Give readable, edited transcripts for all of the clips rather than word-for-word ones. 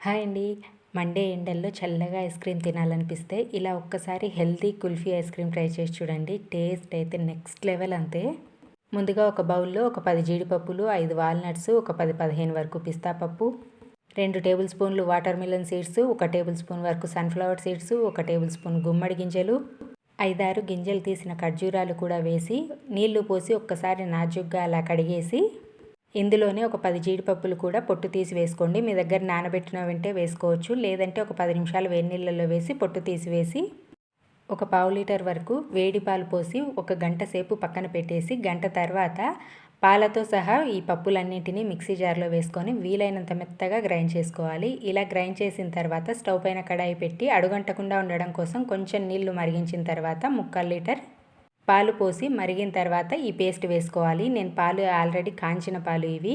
Hi అండి. Monday ఎండల్లో చల్లగా ఐస్ క్రీమ్ తినాలనిపిస్తే ఇలా ఒక్కసారి healthy kulfi ice cream try చేసి చూడండి. టేస్ట్ అయితే నెక్స్ట్ లెవెల్ అంతే. ముందుగా ఒక బౌల్‌లో ఒక 10 జీడిపప్పులు, 5 వాల్‌నట్స్, ఒక 10, 15 వరకు పిస్తా పప్పు, 2 టేబుల్ స్పూన్లు water melon seeds, 1 table spoon వరకు సన్‌ఫ్లవర్ సీడ్స్, 1 టేబుల్ స్పూన్ గుమ్మడి గింజలు, 5, 6 గింజలు తీసిన ఖర్జూరాలు కూడా వేసి నీళ్లు పోసి ఒక్కసారి నాజూగ్గా అలా కడిగేసి ఇందులోనే ఒక 10 జీడిపప్పులు కూడా పొట్టు తీసి వేసుకోండి. మీ దగ్గర నానబెట్టినవి ఉంటే వేసుకోవచ్చు. లేదంటే ఒక 10 నిమిషాలు వేడి నీళ్ళల్లో వేసి పొట్టు తీసివేసి ఒక పావు లీటర్ వరకు వేడి పాలు పోసి ఒక గంట సేపు పక్కన పెట్టేసి గంట తర్వాత పాలతో సహా ఈ పప్పులన్నింటినీ మిక్సీ జార్లో వేసుకొని వీలైనంత మెత్తగా గ్రైండ్ చేసుకోవాలి. ఇలా గ్రైండ్ చేసిన తర్వాత స్టవ్ పైన కడాయి పెట్టి అడుగంటకుండా ఉండడం కోసం కొంచెం నీళ్లు మరిగించిన తర్వాత 3/4 లీటర్ పాలు పోసి మరిగిన తర్వాత ఈ పేస్ట్ వేసుకోవాలి. నేను పాలు ఆల్రెడీ కాంచిన పాలు ఇవి.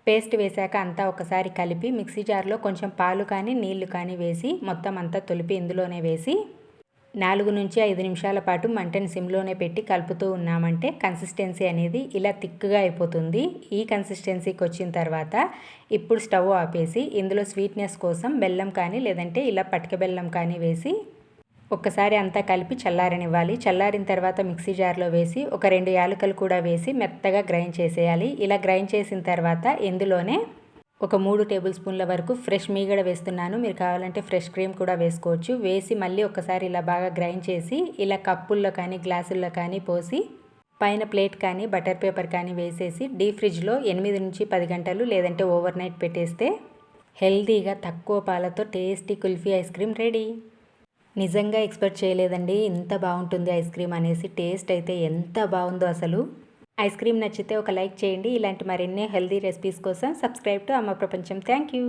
పేస్ట్ వేశాక అంతా ఒకసారి కలిపి మిక్సీ జార్లో కొంచెం పాలు కానీ నీళ్లు కానీ వేసి మొత్తం అంతా తొలిపి ఇందులోనే వేసి 4 నుంచి 5 నిమిషాల పాటు మంటని సిమ్లోనే పెట్టి కలుపుతూ ఉన్నామంటే కన్సిస్టెన్సీ అనేది ఇలా థిక్గా అయిపోతుంది. ఈ కన్సిస్టెన్సీకి వచ్చిన తర్వాత ఇప్పుడు స్టవ్ ఆపేసి ఇందులో స్వీట్నెస్ కోసం బెల్లం కానీ లేదంటే ఇలా పటిక బెల్లం కానీ వేసి ఒక్కసారి అంతా కలిపి చల్లారనివ్వాలి. చల్లారిన తర్వాత మిక్సీ జార్లో వేసి ఒక 2 యాలకులు కూడా వేసి మెత్తగా గ్రైండ్ చేసేయాలి. ఇలా గ్రైండ్ చేసిన తర్వాత ఇందులోనే ఒక 3 టేబుల్ స్పూన్ల వరకు ఫ్రెష్ మీగడ వేస్తున్నాను. మీరు కావాలంటే ఫ్రెష్ క్రీమ్ కూడా వేసుకోవచ్చు. వేసి మళ్ళీ ఒకసారి ఇలా బాగా గ్రైండ్ చేసి ఇలా కప్పుల్లో కానీ గ్లాసుల్లో కానీ పోసి పైన ప్లేట్ కానీ బటర్ పేపర్ కానీ వేసేసి డీప్ ఫ్రిడ్జ్లో 8 నుంచి 10 గంటలు లేదంటే ఓవర్ నైట్ పెట్టేస్తే హెల్తీగా తక్కువ పాలతో tasty kulfi ice cream ready. నిజంగా ఎక్స్పెక్ట్ చేయలేదండి ఇంత బాగుంటుంది ఐస్ క్రీమ్ అనేసి. టేస్ట్ అయితే ఎంత బాగుందో అసలు. ఐస్ క్రీమ్ నచ్చితే ఒక లైక్ చేయండి. ఇలాంటి మరిన్ని హెల్తీ రెసిపీస్ కోసం సబ్స్క్రైబ్ టు అమ్మ ప్రపంచం. Thank you.